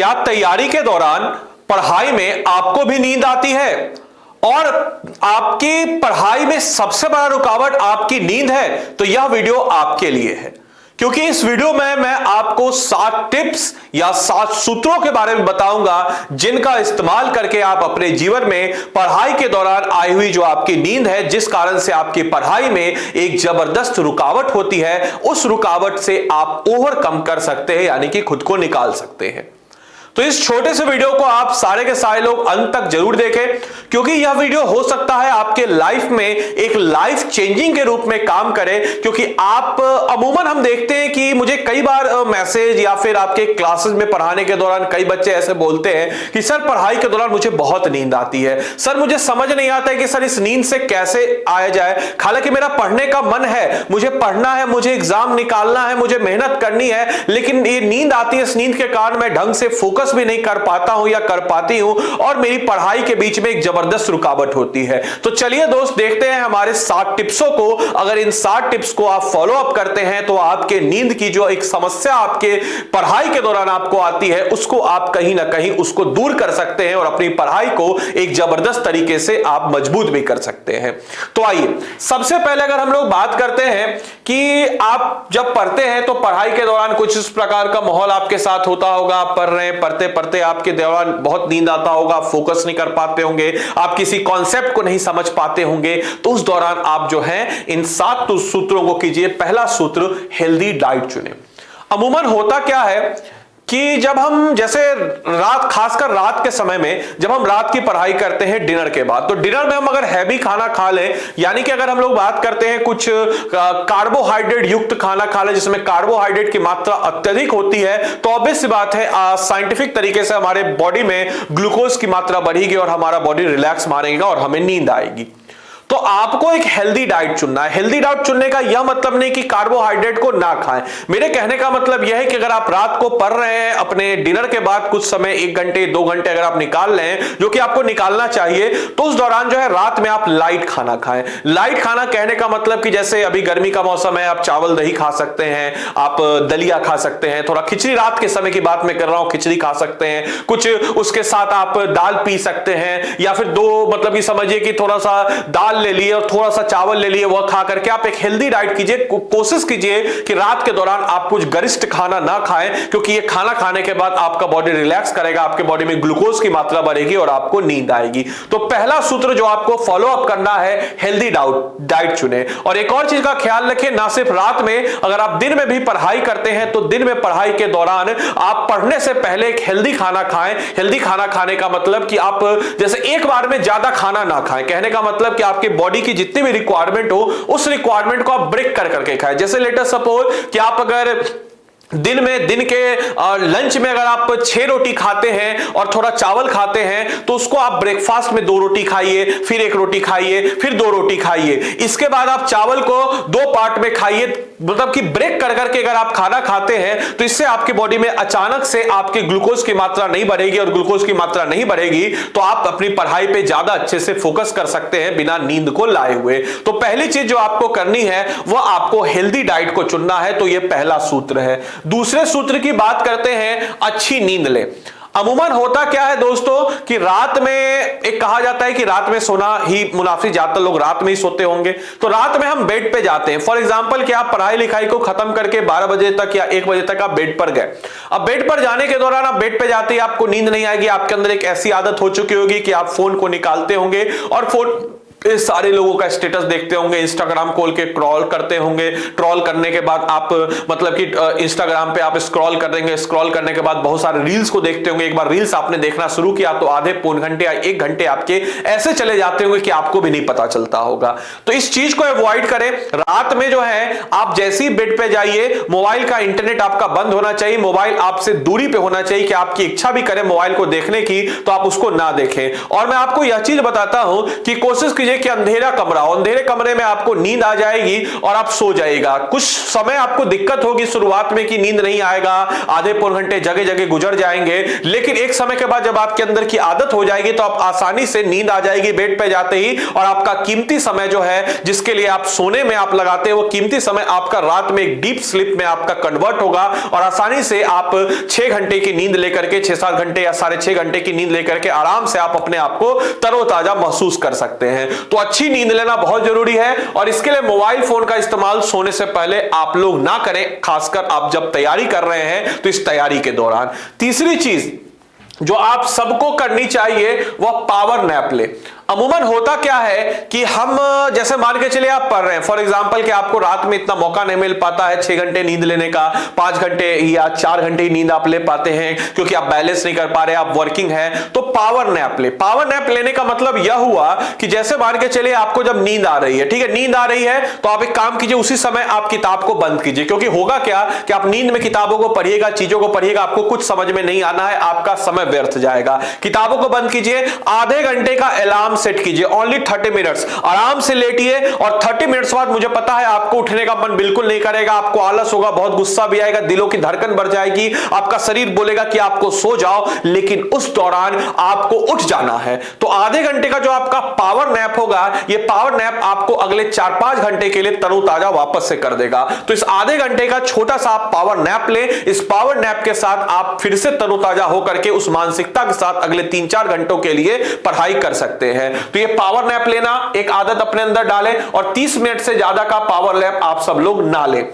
क्या तैयारी के दौरान पढ़ाई में आपको भी नींद आती है और आपकी पढ़ाई में सबसे बड़ा रुकावट आपकी नींद है? तो यह वीडियो आपके लिए है, क्योंकि इस वीडियो में मैं आपको 7 टिप्स या 7 सूत्रों के बारे में बताऊंगा जिनका इस्तेमाल करके आप अपने जीवन में पढ़ाई के दौरान आई हुई जो आपकी नींद है, जिस कारण से आपकी पढ़ाई में एक जबरदस्त रुकावट होती है, उस रुकावट से आप ओवरकम कर सकते हैं, यानी कि खुद को निकाल सकते हैं। तो इस छोटे से वीडियो को आप सारे के सारे लोग अंत तक जरूर देखें, क्योंकि यह वीडियो हो सकता है आपके लाइफ में एक लाइफ चेंजिंग के रूप में काम करे। क्योंकि आप अमूमन हम देखते हैं कि मुझे कई बार मैसेज या फिर आपके क्लासेस में पढ़ाने के दौरान कई बच्चे ऐसे बोलते हैं कि सर पढ़ाई के दौरान मुझे बहुत नींद आती है, सर मुझे समझ नहीं आता है कि सर इस नींद से कैसे आया जाए। हालांकि मेरा पढ़ने का मन है, मुझे पढ़ना है, मुझे एग्जाम निकालना है, मुझे मेहनत करनी है, लेकिन ये नींद आती है, इस नींद के कारण मैं ढंग से फोकस भी नहीं कर पाता हूं या कर पाती हूं और मेरी पढ़ाई के बीच में एक जबरदस्त रुकावट होती है। तो चलिए दोस्त, देखते हैं हमारे 7 टिप्सों को। अगर इन 7 टिप्स को आप फॉलो अप करते हैं तो आपके नींद की जो एक समस्या आपके पढ़ाई के दौरान आपको आती है, उसको आप कहीं ना कहीं उसको दूर कर सकते हैं और अपनी पढ़ाई को एक जबरदस्त तरीके से आप मजबूत भी कर सकते हैं। तो आइए, सबसे पहले अगर हम लोग बात करते हैं कि आप जब पढ़ते हैं तो पढ़ाई के दौरान कुछ इस प्रकार का माहौल आपके साथ होता होगा। आप पढ़ रहे हैं, पढ़ते पढ़ते आपके दौरान बहुत नींद आता होगा, फोकस नहीं कर पाते होंगे, आप किसी कॉन्सेप्ट को नहीं समझ पाते होंगे। तो उस दौरान आप जो है इन 7 सूत्रों को कीजिए। पहला सूत्र, हेल्दी डाइट चुनें। अमूमन होता क्या है कि जब हम जैसे रात, खासकर रात के समय में जब हम रात की पढ़ाई करते हैं डिनर के बाद, तो डिनर में हम अगर हैवी खाना खा लें, यानी कि अगर हम लोग बात करते हैं कुछ कार्बोहाइड्रेट युक्त खाना खा लें जिसमें कार्बोहाइड्रेट की मात्रा अत्यधिक होती है, तो ऑब्वियस सी बात है साइंटिफिक तरीके से हमारे बॉडी में ग्लूकोज की मात्रा बढ़ेगी और हमारा बॉडी रिलैक्स मारेगा और हमें नींद आएगी। तो आपको एक हेल्दी डाइट चुनना है। हेल्दी डाइट चुनने का यह मतलब नहीं कि कार्बोहाइड्रेट को ना खाएं। मेरे कहने का मतलब यह है कि अगर आप रात को पढ़ रहे हैं, अपने डिनर के बाद कुछ समय 1 घंटे 2 घंटे अगर आप निकाल रहे हैं, जो कि आपको निकालना चाहिए, तो उस दौरान जो है रात में आप लाइट खाना खाएं। लाइट खाना कहने का मतलब कि जैसे अभी गर्मी का मौसम है, आप चावल दही खा सकते हैं, आप दलिया खा सकते हैं, थोड़ा खिचड़ी, रात के समय की बात मैं कर रहा हूं, खिचड़ी खा सकते हैं, कुछ उसके साथ आप दाल पी सकते हैं, या फिर 2 मतलब कि समझिए कि थोड़ा सा दाल ले लिए और थोड़ा सा चावल ले लिए, वह खा करके आप एक हेल्दी डाइट कीजिए। कोशिश कीजिए कि रात के दौरान आप कुछ गरिष्ठ खाना ना खाएं, क्योंकि ये खाना खाने के बाद आपका बॉडी रिलैक्स करेगा, आपके बॉडी में ग्लूकोज की मात्रा बढ़ेगी और आपको नींद आएगी। तो पहला सूत्र जो आपको फॉलो अप करना है, हेल्दी डाइट चुने। और एक और चीज का ख्याल रखें, ना सिर्फ रात में, अगर आप दिन में भी पढ़ाई करते हैं तो दिन में पढ़ाई के दौरान आप पढ़ने से पहले एक हेल्दी खाना खाएं। हेल्दी खाना खाने का मतलब कि आप जैसे एक बार में ज्यादा खाना ना खाएं। कहने का मतलब कि आपके बॉडी की जितनी भी रिक्वायरमेंट हो, उस रिक्वायरमेंट को आप ब्रेक कर करके खाएं। जैसे लेट अस सपोज कि आप अगर दिन के लंच में अगर आप 6 रोटी खाते हैं और थोड़ा चावल खाते हैं, तो उसको आप ब्रेकफास्ट में 2 रोटी खाइए, फिर 1 रोटी खाइए, फिर 2 रोटी खाइए। इसके बाद आप चावल को 2 पार्ट में खाइए, मतलब कि ब्रेक कर करके अगर आप खाना खाते हैं तो इससे आपकी बॉडी में अचानक से आपके ग्लूकोज की मात्रा नहीं बढ़ेगी, और ग्लूकोज की मात्रा नहीं बढ़ेगी तो आप अपनी पढ़ाई पे ज्यादा अच्छे से फोकस कर सकते हैं बिना नींद को लाए हुए। तो पहली चीज जो आपको करनी है वह आपको हेल्दी डाइट को चुनना है। तो यह पहला सूत्र है। दूसरे सूत्र की बात करते हैं, अच्छी नींद ले। अमूमन होता क्या है दोस्तों कि रात में एक कहा जाता है कि रात में सोना ही मुनाफी, ज्यादातर लोग रात में ही सोते होंगे। तो रात में हम बेड पे जाते हैं। फॉर एग्जांपल कि आप पढ़ाई लिखाई को खत्म करके 12 बजे तक या 1 बजे तक आप बेड पर गए। अब बेड पर जाने के दौरान आप बेड पे जाते ही आपको नींद नहीं आएगी। आपके अंदर एक ऐसी आदत हो चुकी होगी कि आप फोन को निकालते होंगे और फोन सारे लोगों का स्टेटस देखते होंगे, इंस्टाग्राम खोल के ट्रोल करते होंगे। ट्रोल करने के बाद आप मतलब कि इंस्टाग्राम पे आप स्क्रॉल कर देंगे, स्क्रॉल करने के बाद बहुत सारे रील्स को देखते होंगे। एक बार रील्स आपने देखना शुरू किया तो आधे पौन घंटे या 1 घंटे आपके ऐसे चले जाते होंगे कि आपको भी नहीं पता चलता होगा। तो इस चीज को अवॉइड करें। रात में जो है आप जैसे ही बेड पे जाइए, मोबाइल का इंटरनेट आपका बंद होना चाहिए, मोबाइल आपसे दूरी पे होना चाहिए। कि आपकी इच्छा भी करे मोबाइल को देखने की तो आप उसको ना देखें। और मैं आपको यह चीज बताता हूं कि कोशिश कीजिए लीजिए कि अंधेरा कमरा हो, अंधेरे कमरे में आपको नींद आ जाएगी और आप सो जाएगा। कुछ समय आपको दिक्कत होगी शुरुआत में कि नींद नहीं आएगा, आधे पौन घंटे जगह जगह गुजर जाएंगे, लेकिन एक समय के बाद जब आपके अंदर की आदत हो जाएगी तो आप आसानी से नींद आ जाएगी बेड पे जाते ही, और आपका कीमती समय जो है जिसके लिए आप सोने में आप लगाते हैं वो कीमती समय आपका रात में एक डीप स्लीप में आपका कन्वर्ट होगा और आसानी से आप 6 घंटे की नींद लेकर के 6-7 घंटे या 6.5 घंटे की नींद लेकर के आराम से आप अपने आप को तरोताजा महसूस कर सकते हैं। तो अच्छी नींद लेना बहुत जरूरी है और इसके लिए मोबाइल फोन का इस्तेमाल सोने से पहले आप लोग ना करें, खासकर आप जब तैयारी कर रहे हैं तो इस तैयारी के दौरान। तीसरी चीज जो आप सबको करनी चाहिए वह पावर नैप ले। अमूमन होता क्या है कि हम जैसे मान के चलिए आप पढ़ रहे हैं, फॉर एग्जांपल कि आपको रात में इतना मौका नहीं मिल पाता है 6 घंटे नींद लेने का, 5 घंटे या 4 घंटे ही नींद आप ले पाते हैं क्योंकि आप बैलेंस नहीं कर पा रहे, आप वर्किंग हैं, तो पावर नैप ले। पावर नैप लेने का मतलब यह हुआ कि जैसे मान के चलिए आपको जब नींद आ रही है, ठीक है, नींद आ रही है तो आप एक काम कीजिए, उसी समय आप किताब को बंद कीजिए, क्योंकि होगा क्या कि आप नींद में किताबों को पढ़िएगा, चीजों को पढ़िएगा, आपको कुछ समझ में नहीं आना है, आपका समय व्यर्थ जाएगा। किताबों को बंद कीजिए, आधे घंटे का अलार्म सेट कीजिए, ओनली 30 मिनट्स, आराम से लेटिए और 30 मिनट्स बाद मुझे पता है आपको उठने का मन बिल्कुल नहीं करेगा, आपको आलस होगा, बहुत गुस्सा भी आएगा, दिलों की धड़कन बढ़ जाएगी, आपका शरीर बोलेगा कि आपको सो जाओ, लेकिन उस दौरान आपको उठ जाना है। तो आधे घंटे का जो आपका पावर नैप होगा, ये पावर नैप आपको अगले 4-5 घंटे के लिए तरोताजा वापस से कर देगा। तो इस आधे घंटे का छोटा सा आप पावर नैप ले, इस पावर नैप के साथ आप फिर से तरोताजा होकर के उस मानसिकता के साथ अगले 3-4 घंटों के लिए पढ़ाई कर सकते हैं। तो ये पावर नैप लेना एक आदत अपने अंदर डालें और 30 मिनट से ज्यादा का पावर नैप आप सब लोग ना लें।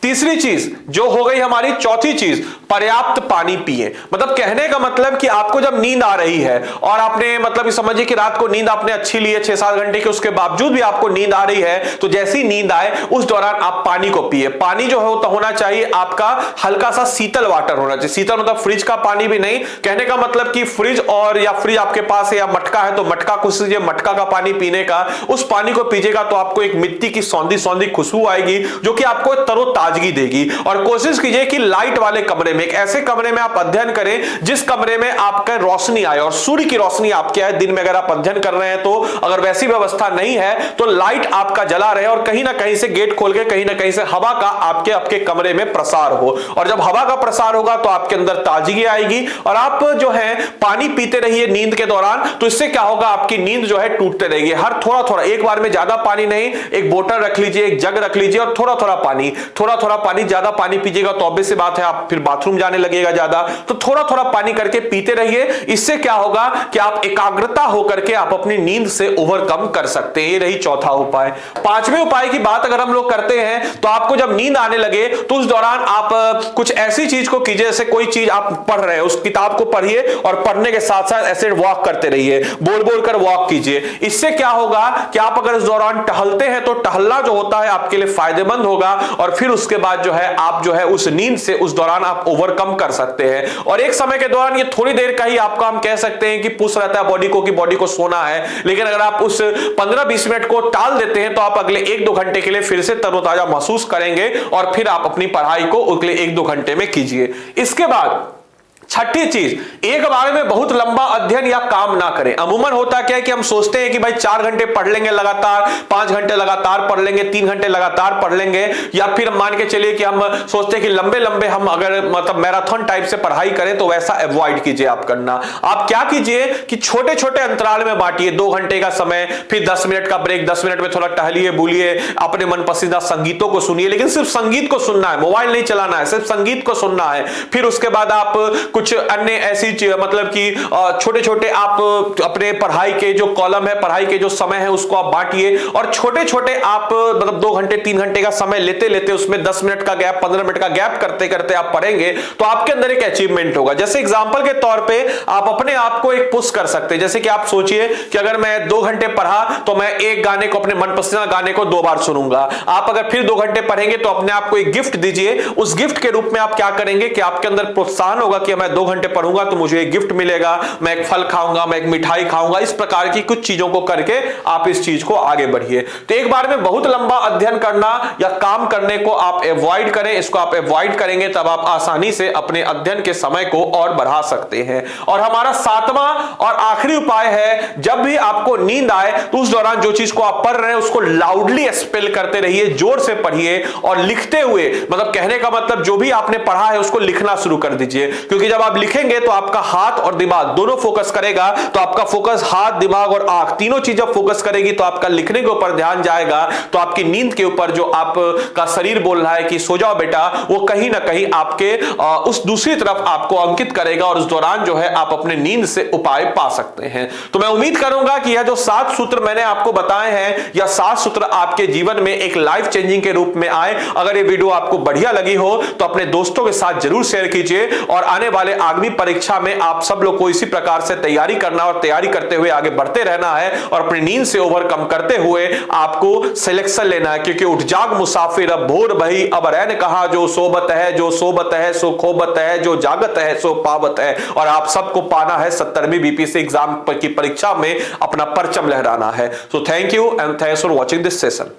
तीसरी चीज जो हो गई हमारी, चौथी चीज, पर्याप्त पानी पिए। मतलब कहने का मतलब कि आपको जब नींद आ रही है और आपने मतलब समझिए कि रात को नींद आपने अच्छी ली है 6-7 घंटे की, उसके बावजूद भी आपको नींद आ रही है, तो जैसी नींद आए उस दौरान आप पानी को पिए। पानी जो है तो होना चाहिए आपका हल्का सा शीतल वाटर होना चाहिए। शीतल मतलब फ्रिज का पानी भी नहीं, कहने का मतलब कि फ्रिज और या फ्रिज आपके पास है या मटका है तो मटका को लीजिए, मटका का पानी पीने का, उस पानी को पीजिएगा तो आपको एक मिट्टी की सौंधी सौंधी खुशबू आएगी जो कि आपको तरोताजगी देगी। और कोशिश कीजिए कि लाइट वाले कमरे में, एक ऐसे कमरे में आप अध्ययन करें जिस कमरे में आपका रोशनी आए और सूर्य की रोशनी आपके आए। दिन में अगर आप अध्ययन कर रहे हैं तो अगर वैसी व्यवस्था नहीं है तो लाइट आपका जला रहे और कहीं ना कहीं से गेट खोल के कहीं ना कहीं से हवा का आपके कमरे में प्रसार हो, और जब हवा का प्रसार होगा तो आपके अंदर ताजगी आएगी और आप जो है पानी पीते रहिए नींद के दौरान। तो इससे क्या होगा, आपकी नींद जो है टूटते रहेगी। हर थोड़ा थोड़ा, एक बार में ज्यादा पानी नहीं, एक बोतल रख लीजिए, एक जग रख लीजिए और थोड़ा थोड़ा पानी, ज्यादा पानी पीजिएगा तो ऑब्वियस सी बात है आप फिर बाथरूम जाने लगेगा ज्यादा, तो थोड़ा थोड़ा पानी करके पीते रहिए। इससे क्या होगा कि आप एकाग्रता होकर के आप अपनी नींद से ओवरकम कर सकते हैं। ये रही चौथा उपाय। पांचवें उपाय की बात अगर हम लोग करते हैं तो आपको जब नींद आने लगे तो उस दौरान आप कुछ ऐसी चीज को कीजिए, जैसे कोई चीज आप पढ़ रहे हैं उस किताब को पढ़िए और पढ़ने के साथ साथ ऐसे वॉक करते रहिए, बोल बोल कर वॉक कीजिए। इससे क्या होगा कि आप अगर इस दौरान टहलते हैं तो टहलना जो होता है आपके लिए फायदेमंद होगा और फिर उसके बाद जो है आप जो है उस नींद से उस दौरान आप ओवरकम कर सकते हैं। और एक समय के दौरान ये थोड़ी देर का ही आपका हम कह सकते हैं कि पुश रहता है बॉडी को कि बॉडी को सोना है, लेकिन अगर आप उस 15-20 मिनट को टाल देते हैं तो आप अगले 1-2 घंटे के लिए फिर से तरोताजा महसूस करेंगे और फिर आप अपनी पढ़ाई को अगले 1-2 घंटे में कीजिए। इसके बाद छठी चीज, एक बार में बहुत लंबा अध्ययन या काम ना करें। अमूमन होता क्या है कि हम सोचते हैं कि भाई 4 घंटे पढ़ लेंगे लगातार, 5 घंटे लगातार पढ़ लेंगे, 3 घंटे लगातार पढ़ लेंगे, या फिर मान के चलिए कि हम सोचते हैं कि लंबे लंबे हम अगर मतलब मैराथन टाइप से पढ़ाई करें, तो वैसा अवॉइड कीजिए आप करना। आप क्या कीजिए कि छोटे छोटे अंतराल में बांटिए, 2 घंटे का समय, फिर 10 मिनट का ब्रेक, 10 मिनट में थोड़ा टहलिए, बोलिए, अपने मन पसंदीदा संगीतों को सुनिए, लेकिन सिर्फ संगीत को सुनना है, मोबाइल नहीं चलाना है, सिर्फ संगीत को सुनना है। फिर उसके बाद आप कुछ अन्य ऐसी मतलब कि छोटे छोटे आप अपने पढ़ाई के जो कॉलम है, पढ़ाई के जो समय है उसको आप बांटिए और छोटे छोटे आप मतलब 2 घंटे 3 घंटे का समय लेते लेते उसमें 10 मिनट का गैप, 15 मिनट का गैप करते करते आप पढ़ेंगे तो आपके अंदर एक अचीवमेंट होगा। जैसे एग्जांपल के तौर पे आप अपने आप को एक पुश कर सकते हैं, जैसे कि आप सोचिए कि अगर मैं 2 घंटे पढ़ा तो मैं एक गाने को, अपने मनपसंद गाने को 2 बार सुनूंगा। आप अगर फिर 2 घंटे पढ़ेंगे तो अपने आप को एक गिफ्ट दीजिए। उस गिफ्ट के रूप में आप क्या करेंगे कि आपके अंदर प्रोत्साहन होगा कि मैं मैं 2 घंटे पढ़ूंगा तो मुझे एक गिफ्ट मिलेगा, मैं एक फल खाऊंगा, मैं एक मिठाई खाऊंगा। इस प्रकार की कुछ चीजों को करके आप इस चीज को आगे बढ़िए। तो एक बार में बहुत लंबा अध्ययन करना या काम करने को आप अवॉइड करें। इसको आप अवॉइड करेंगे तब आप आसानी से अपने अध्ययन के समय को और बढ़ा सकते हैं। और हमारा 7वां और आखिरी उपाय है, जब भी आपको नींद आए तो उस दौरान जो चीज को आप पढ़ रहे हैं उसको लाउडली स्पेल करते रहिए, जोर से पढ़िए और लिखते हुए, मतलब कहने का मतलब जो भी आपने पढ़ा है उसको लिखना शुरू कर दीजिए। क्योंकि जब आप लिखेंगे तो आपका हाथ और दिमाग दोनों फोकस करेगा। तो आपका फोकस हाथ, दिमाग और आंख तीनों चीजें फोकस करेगी तो आपका लिखने के ऊपर ध्यान जाएगा। तो आपकी नींद के ऊपर जो आपका शरीर बोल रहा है कि सो जाओ बेटा, वो कहीं ना कहीं आपके उस दूसरी तरफ आपको अंकित करेगा और उस दौरान जो है आप अपने नींद से उपाय पा सकते हैं। तो मैं उम्मीद करूंगा कि यह जो 7 सूत्र मैंने आपको बताए हैं, यह 7 सूत्र आपके जीवन में एक लाइफ चेंजिंग के रूप में आए। अगर ये वीडियो आपको बढ़िया लगी हो तो अपने दोस्तों के साथ जरूर शेयर कीजिए। और आने वाले आगामी परीक्षा में आप सब लोग को इसी प्रकार से तैयारी करना और तैयारी करते हुए आगे बढ़ते रहना है और अपनी नींद से ओवरकम करते हुए आपको सिलेक्शन लेना है। क्योंकि उठ जाग मुसाफिर अब भोर भई, अब रैन कहा जो सोबत है, जो सोबत है सो खोबत है, जो जागत है सो पावत है। और आप सबको पाना है 70वीं बीपीएससी एग्जाम की परीक्षा में अपना परचम लहराना है। So thank you and thanks for watching this session.